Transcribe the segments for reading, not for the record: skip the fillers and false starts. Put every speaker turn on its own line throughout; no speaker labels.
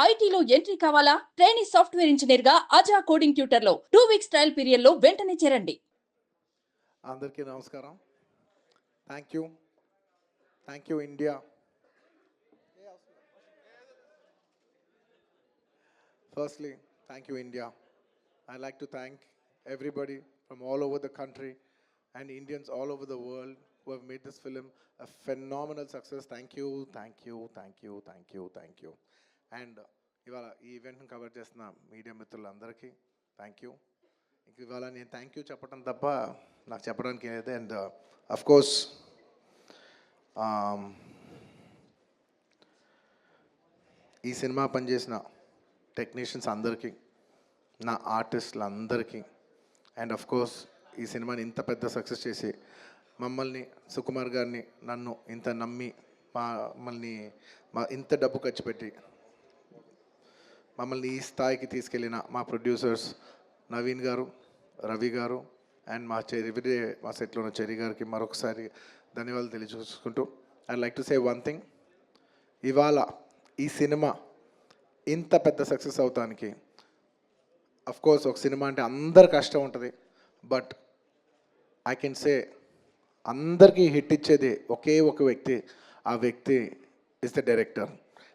ఐటీలో ఎంట్రీ కావాలా? Trainee software engineer గా అజా కోడింగ్ ట్యూటర్ లో 2 వీక్స్ ట్రయల్ పీరియడ్ లో వెంటనే చేరండి.
అందరికీ నమస్కారం. Thank you India. Firstly, thank you India. I'd like to thank everybody from all over the country and Indians all over the world who have made this film a phenomenal success. Thank you. And ఇవాళ ఈ ఈవెంట్ని cover చేస్తున్న media మిత్రులందరికీ thank you. ఇవాళ నేను thank you చెప్పడం తప్ప నాకు చెప్పడానికి ఏదైతే. అండ్ అఫ్కోర్స్ ఈ సినిమా పనిచేసిన టెక్నీషియన్స్ అందరికీ, నా ఆర్టిస్టులందరికీ, అండ్ అఫ్కోర్స్ ఈ సినిమాని ఇంత పెద్ద సక్సెస్ చేసి మమ్మల్ని, సుకుమార్ గారిని, నన్ను ఇంత నమ్మి మమ్మల్ని ఇంత డబ్బు ఖర్చు పెట్టి మమ్మల్ని ఈ స్థాయికి తీసుకెళ్ళిన మా ప్రొడ్యూసర్స్ నవీన్ గారు, రవి గారు, అండ్ మా మా సెట్లో ఉన్న చెరి గారికి మరొకసారి ధన్యవాదాలు తెలియజేసుకుంటూ I'd like to say one thing. ఇవాళ ఈ సినిమా ఇంత పెద్ద సక్సెస్ అవుతానికి అఫ్కోర్స్ ఒక సినిమా అంటే అందరి కష్టం ఉంటుంది, బట్ ఐ కెన్ సే అందరికీ హిట్ ఇచ్చేది ఒకే ఒక వ్యక్తి. ఆ వ్యక్తి is the director.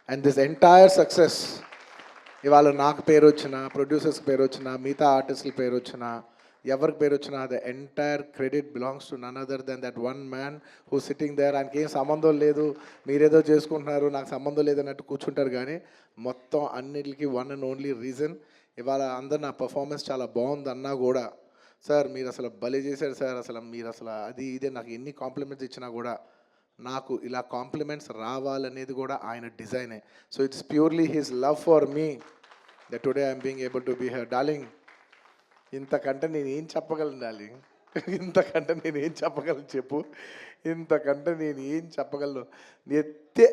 And this entire success ఇవాళ నాకు పేరు వచ్చిన, ప్రొడ్యూసర్స్కి పేరు వచ్చిన, మిగతా ఆర్టిస్టుల పేరు వచ్చిన, ఎవరికి పేరు వచ్చినా the entire credit belongs to none other than that one man who sitting there. ఆయనకి ఏం సంబంధం లేదు, మీరేదో చేసుకుంటున్నారు, నాకు సంబంధం లేదన్నట్టు కూర్చుంటారు. కానీ మొత్తం అన్నిటికీ వన్ అండ్ ఓన్లీ రీజన్ ఇవాళ అందరు నా పర్ఫార్మెన్స్ చాలా బాగుంది అన్నా కూడా, సార్ మీరు అసలు భలే చేశారు సార్, అసలు మీరు అసలు అది ఇదే నాకు ఎన్ని కాంప్లిమెంట్స్ ఇచ్చినా కూడా నాకు ఇలా కాంప్లిమెంట్స్ రావాలనేది కూడా ఆయన డిజైనే. So it's purely his love for me that today I'm being able to be here. Darling, ఇంతకంటే నేను ఏం చెప్పగలను డార్లింగ్? ఇంతకంటే నేను ఏం చెప్పగలను చెప్పు? ఇంతకంటే నేను ఏం చెప్పగలను? ఎత్తే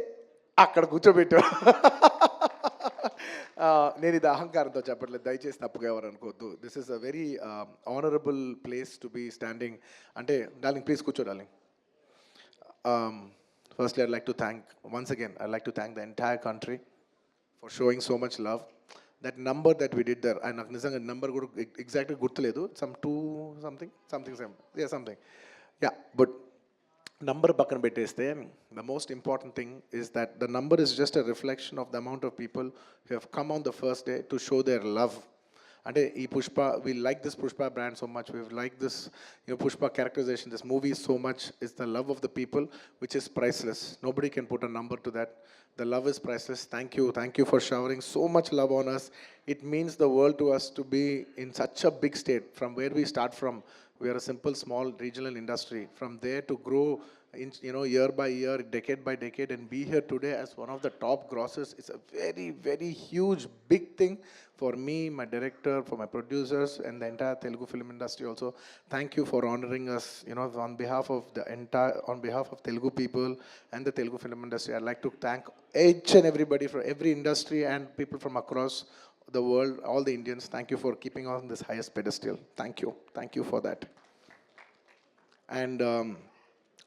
అక్కడ కూర్చోబెట్టావు. నేను ఇది అహంకారంతో చెప్పట్లేదు, దయచేసి తప్పుగా ఎవరు అనుకోవద్దు. This is a very honourable place to be standing. అంటే డార్లింగ్ ప్లీజ్ కూర్చో darling. Firstly, I'd like to thank, once again, I'd like to thank the entire country for showing so much love. That number that we did there, and నాకు నిజంగా number కూడా ఎగ్జాక్ట్గా గుర్తులేదు, some 2 something. Yeah, but number పక్కన పెట్టేస్తే the most important thing is that the number is just a reflection of the amount of people who have come on the first day to show their love. అంటే ఈ Pushpa, we like this Pushpa brand so much, we like this, Pushpa characterization, this movie so much. Is the love of the people which is priceless. Nobody can put a number to that. The love is priceless. Thank you for showering so much love on us. It means the world to us to be in such a big state. From where we start from, we are a simple small regional industry. From there to grow year by year, decade by decade, and be here today as one of the top grossers. It's a very, very huge, big thing for me, my director, for my producers, and the entire Telugu film industry also. Thank you for honoring us, on behalf of Telugu people and the Telugu film industry. I'd like to thank each and everybody from every industry and people from across the world, all the Indians. Thank you for keeping on this highest pedestal. Thank you for that. And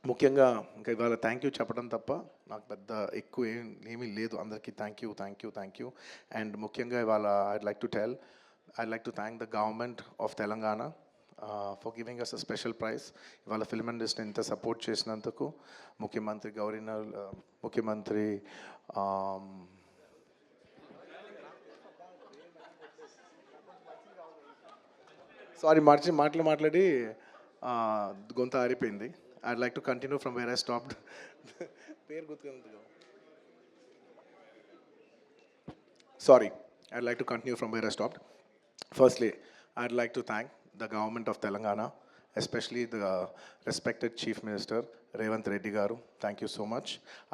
ముఖ్యంగా ఇంకా ఇవాళ thank you చెప్పడం తప్ప నాకు పెద్ద ఎక్కువ ఏమీ లేదు. అందరికీ థ్యాంక్ యూ. అండ్ ముఖ్యంగా ఇవాళ I'd like to thank the government of Telangana for giving us a special prize. ఇవాళ ఫిల్మ్ ఇండస్ట్రీని ఇంత సపోర్ట్ చేసినందుకు ముఖ్యమంత్రి సారీ మాట్లాడి గొంత ఆరిపోయింది. I'd like to continue from where I stopped. Sorry, I'd like to continue from where I stopped. Firstly, I'd like to thank the government of Telangana, especially the respected Chief Minister Revanth Reddy garu. Thank you so much.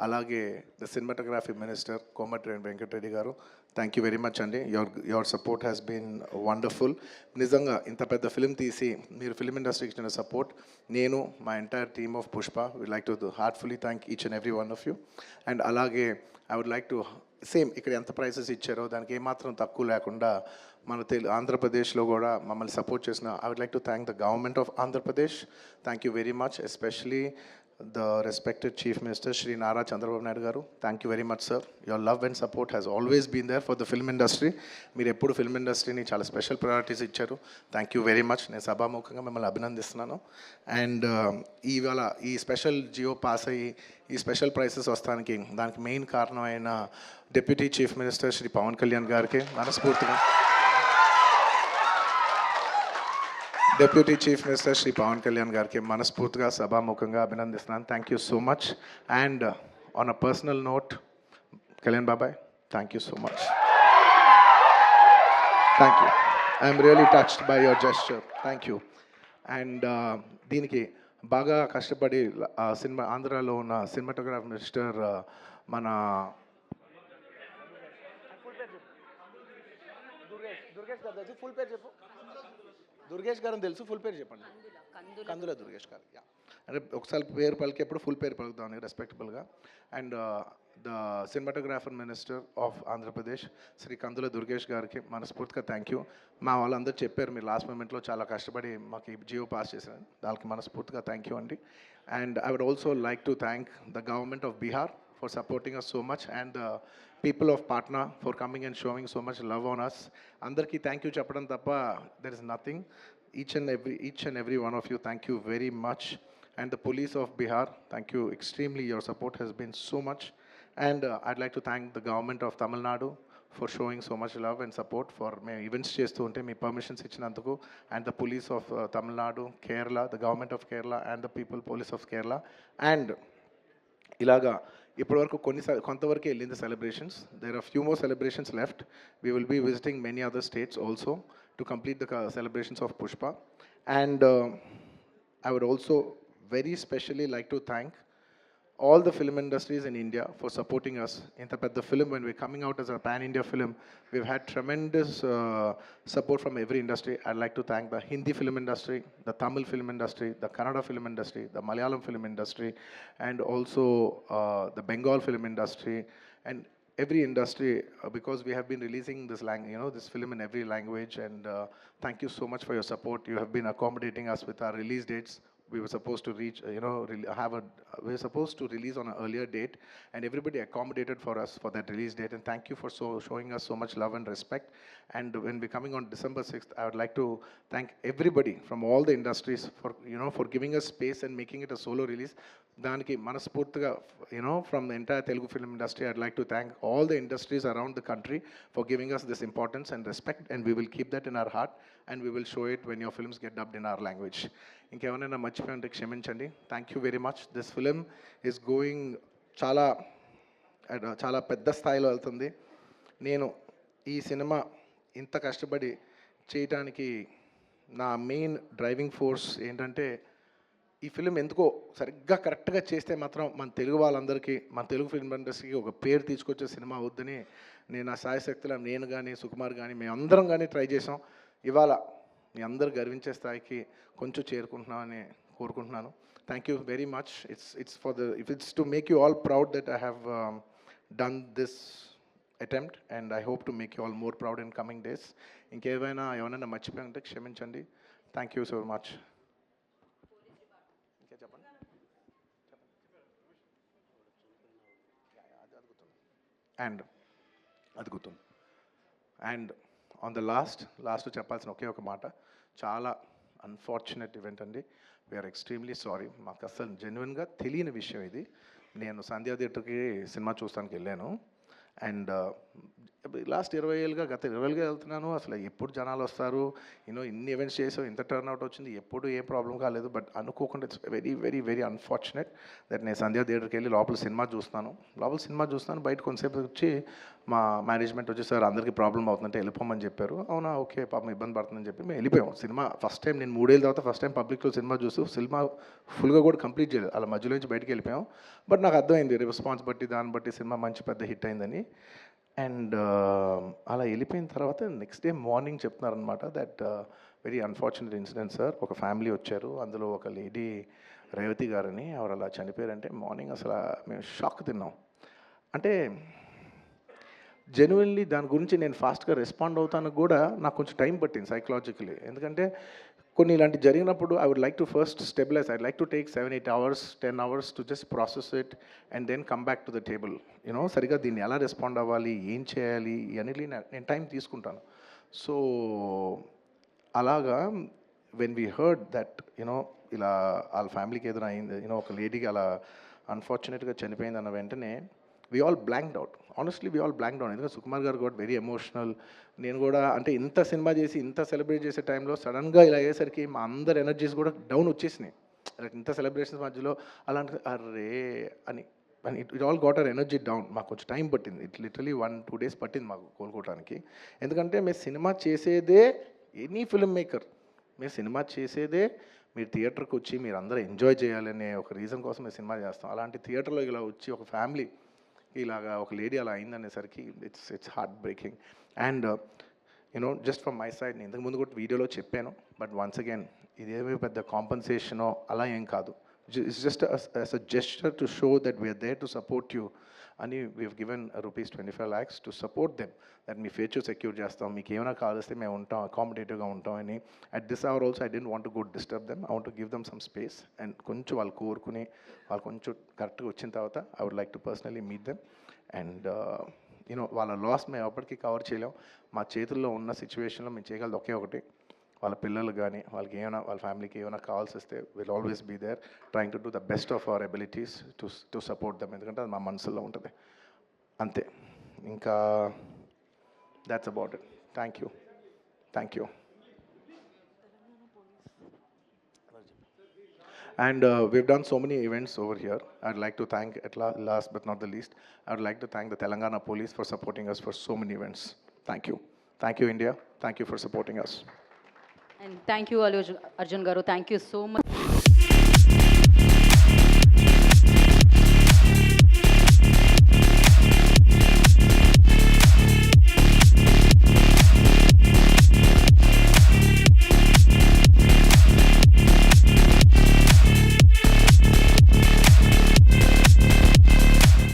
Alage the cinematography minister Komatreddy Venkat Reddy garu. Thank you very much andi. Your support has been wonderful. Nizanga inta pedda film teesi meer film industry ki ichina support, nenu my entire team of Pushpa would like to heartfully thank each and every one of you. And alage I would like to same ఇక్కడ ఎంత prices ఇచ్చారో దానికి ఏమాత్రం తక్కువ లేకుండా మన ఆంధ్రప్రదేశ్లో కూడా మమ్మల్ని సపోర్ట్ చేసిన I would like to thank the government of Andhra Pradesh. Thank you very much, especially the respected Chief Minister Shri Nara Chandrababu Naidu garu. Thank you very much, sir. Your love and support has always been there for the film industry. మీరు ఎప్పుడు film ఇండస్ట్రీని చాలా special priorities ఇచ్చారు. Thank you very much. నేను సభాముఖంగా మిమ్మల్ని అభినందిస్తున్నాను. And ఇవాళ ఈ స్పెషల్ జియో పాస్ అయ్యి ఈ స్పెషల్ ప్రైసెస్ వస్తానికి దానికి మెయిన్ కారణమైన deputy chief minister Shri Pavan Kalyan గారికి మనస్ఫూర్తిగా, deputy chief minister Shri Pavan Kalyan గారికి మనస్ఫూర్తిగా సభాముఖంగా అభినందిస్తున్నాను. Thank you so much. And on a personal note, Kalyan బాబాయ్, thank you so much. Thank you. I'm really touched by your gesture. Thank you. And దీనికి బాగా కష్టపడి సినిమా ఆంధ్రాలో ఉన్న సినిమాటోగ్రాఫర్ మిస్టర్ మన దుర్గేష్ గారు తెలుసు, ఫుల్ పేరు చెప్పు. దుర్గేష్ గారు తెలుసు, ఫుల్ పేరు చెప్పండి. కందుల దుర్గేష్ గారు. యా, అంటే ఒకసారి పేరు పలికేప్పుడు ఫుల్ పేరు పలుకుతామని రెస్పెక్టబుల్గా. And the cinematographer minister of Andhra Pradesh Shri కందుల దుర్గేష్ గారికి మనస్ఫూర్తిగా థ్యాంక్ యూ. మా వాళ్ళందరూ చెప్పారు మీరు లాస్ట్ మూమెంట్లో చాలా కష్టపడి మాకు ఈ జియో పాస్ చేశారని, దానికి మనస్ఫూర్తిగా థ్యాంక్ యూ అండి. And I would also like to thank the government of Bihar for supporting us so much, and the people of Patna for coming and showing so much love on us. Andarki thank you chappadam tappa there is nothing. Each and every one of you, thank you very much. And the police of Bihar, thank you extremely. Your support has been so much. And I'd like to thank the government of Tamil Nadu for showing so much love and support for me events chestu unte me permissions ichinanduku, and the police of Tamil Nadu, Kerala, the government of Kerala, and the people police of Kerala. And ఇలాగా ఇప్పటివరకు కొంతవరకు వెళ్ళింది celebrations. There are few more celebrations left. We will be visiting many other states also to complete the celebrations of Pushpa. And I would also very specially like to thank all the film industries in India for supporting us. Inta pedda film, when we're coming out as a pan-India film, we've had tremendous support from every industry. I'd like to thank the Hindi film industry, the Tamil film industry, the Kannada film industry, the Malayalam film industry, and also the Bengal film industry, and every industry, because we have been releasing this this film in every language. And thank you so much for your support. You have been accommodating us with our release dates. We were supposed to reach, we were supposed to release on an earlier date, and everybody accommodated for us for that release date. And thank you for showing us so much love and respect. And when we're coming on December 6th, I would like to thank everybody from all the industries for, for giving us space and making it a solo release. Daniki manaspurtiga, from the entire Telugu film industry, I'd like to thank all the industries around the country for giving us this importance and respect, and we will keep that in our heart, and we will show it when your films get dubbed in our language. ఇంకేమైనా మర్చిపోయింటే క్షమించండి. Thank you very much. This film is going చాలా పెద్ద స్థాయిలో వెళ్తుంది. నేను ఈ cinema ఇంత కష్టపడి చేయటానికి నా మెయిన్ డ్రైవింగ్ ఫోర్స్ ఏంటంటే, ఈ ఫిలిం ఎందుకో సరిగ్గా కరెక్ట్గా చేస్తే మాత్రం మన తెలుగు వాళ్ళందరికీ, మన తెలుగు ఫిల్మ్ ఇండస్ట్రీకి ఒక పేరు తీసుకొచ్చే సినిమా అవుద్దని నేను నా సాయశక్తిలో, నేను కానీ సుకుమార్ కానీ మేమందరం కానీ ట్రై చేసాం. ఇవాళ మీ అందరు గర్వించే స్థాయికి కొంచెం చేరుకుంటున్నామని కోరుకుంటున్నాను. Thank you very much. It's to make you all proud that I have done this attempt, and I hope to make you all more proud in coming days. ఎవరైనా మర్చిపోయి ఉంటే క్షమించండి. Thank you so much. చెప్పండి. And అది గుర్తుంది. And on the last చెప్పాల్సిన ఒకే ఒక మాట, చాలా అన్ఫార్చునేట్ ఈవెంట్ అండి. We're extremely sorry. మాకు అసలు జెన్యున్గా తెలియని విషయం ఇది. నేను సంధ్యా థియేటర్కి సినిమా చూస్తానికి వెళ్ళాను, అండ్ లాస్ట్ 20 ఏళ్ళుగా, గత 20 ఏళ్ళుగా వెళ్తున్నాను. అసలు ఎప్పుడు జనాలు వస్తారు, ఇన్ని ఈవెంట్స్ చేసాం, ఇంత టర్న్అవుట్ వచ్చింది, ఎప్పుడు ఏం ప్రాబ్లం కాలేదు. బట్ అనుకోకుండా it's very very very unfortunate that నేను సంధ్యా థియేటర్కి వెళ్ళి లోపల సినిమా చూస్తున్నాను. బయట కొంతసేపు వచ్చి మా మేనేజ్మెంట్ వచ్చి, సార్ అందరికీ ప్రాబ్లం అవుతుందంటే వెళ్ళిపోమని చెప్పారు. అవునా, ఓకే, పాపం ఇబ్బంది పడుతుందని చెప్పి మేము వెళ్ళిపోయాం. సినిమా ఫస్ట్ టైం, నేను 3 ఏళ్ళ తర్వాత ఫస్ట్ టైం పబ్లిక్లో సినిమా చూస్తూ సినిమా ఫుల్గా కూడా కంప్లీట్ చేయలేదు, అలా మధ్యలో నుంచి బయటకు వెళ్ళిపోయాం. బట్ నాకు అర్థమైంది రెస్పాన్స్ బట్టి, దాన్ని బట్టి సినిమా మంచి పెద్ద హిట్ అయిందని. అండ్ అలా వెళ్ళిపోయిన తర్వాత నెక్స్ట్ డే మార్నింగ్ చెప్తున్నారనమాట that very unfortunate incident sir, ఒక ఫ్యామిలీ వచ్చారు, అందులో ఒక లేడీ రేవతి గారని, ఎవరు అలా చనిపోయారంటే మార్నింగ్ అసలు మేము షాక్ తిన్నాం. అంటే జెన్యున్లీ దాని గురించి నేను ఫాస్ట్గా రెస్పాండ్ అవుతాను కూడా నాకు కొంచెం టైం పట్టింది సైకలాజికలీ. ఎందుకంటే కొన్ని ఇలాంటి జరిగినప్పుడు I would like to first stabilise. I like to take 7-8 hours 10 hours to just process it and then come back to the table. You know సరిగా దీన్ని ఎలా రెస్పాండ్ అవ్వాలి, ఏం చేయాలి ఇవన్నీ నేను టైం తీసుకుంటాను. సో అలాగా when we heard that you know ఇలా వాళ్ళ ఫ్యామిలీకి ఏదైనా అయింది, యూనో ఒక లేడీకి అలా అన్ఫార్చునేట్గా చనిపోయింది అన్న వెంటనే we all blanked out. Honestly we all blanked out. ఎందుకంటే సుకుమార్ గారు కూడా వెరీ ఎమోషనల్. నేను కూడా అంటే ఇంత సినిమా చేసి ఇంత సెలబ్రేట్ చేసే టైంలో సడన్గా ఇలా అయ్యేసరికి మా అందరి ఎనర్జీస్ కూడా డౌన్ వచ్చేసినాయి. లైక్ ఇంత సెలబ్రేషన్స్ మధ్యలో అలాంటి అర్రే అని అని it all got our energy down. మాకు కొంచెం టైం పట్టింది. ఇట్ లిటరలీ 1-2 days పట్టింది మాకు కోలుకోవడానికి. ఎందుకంటే మీరు సినిమా చేసేదే, ఎనీ ఫిల్మ్ మేకర్ మీరు సినిమా చేసేదే మీరు థియేటర్కి వచ్చి మీరు అందరూ ఎంజాయ్ చేయాలనే ఒక రీజన్ కోసం మేము సినిమా చేస్తాం. అలాంటి థియేటర్లో ఇలా వచ్చి ఒక ఫ్యామిలీ ఇలాగా ఒక లేడీ అలా అయిందనేసరికి it's heart breaking. And you know just from my side, నేను ఇంతకుముందు కూడా వీడియోలో చెప్పాను, బట్ వన్స్ అగైన్ ఇదేమీ పెద్ద కాంపన్సేషనో అలా ఏం కాదు. It's just as a gesture to show that we are there to support you అని we have given rupees 25 lakhs to support them, that మీ ఫ్యూచర్ సెక్యూర్ చేస్తాం, మీకు ఏమైనా కావాల్స్తే మేము ఉంటాం, అకామిడేటివ్గా ఉంటాం అని. At this hour also I don't want to go disturb them. I want to give them some space and కొంచెం వాళ్ళు కోరుకుని వాళ్ళు కొంచెం కరెక్ట్గా వచ్చిన తర్వాత I would like to personally meet them. And you know వాళ్ళ లాస్ మేము ఎప్పటికీ కవర్ చేయలేం. మా చేతుల్లో ఉన్న సిచ్యువేషన్లో మేము చేయగలదు ఒకే ఒకటి, వాళ్ళ పిల్లలు కానీ వాళ్ళకి ఏమైనా వాళ్ళ ఫ్యామిలీకి ఏమైనా కావాల్సి వస్తే will always be there trying to do the best of our abilities to support them. ఎందుకంటే అది మా మనసులో ఉంటుంది అంతే. ఇంకా that's about it. Thank you. And we've done so many events over here. I'd like to thank, at last but not the least, I would like to thank the Telangana Police for supporting us for so many events. Thank you India. Thank you for supporting us.
And thank you, Arjun Garu. Thank you so much.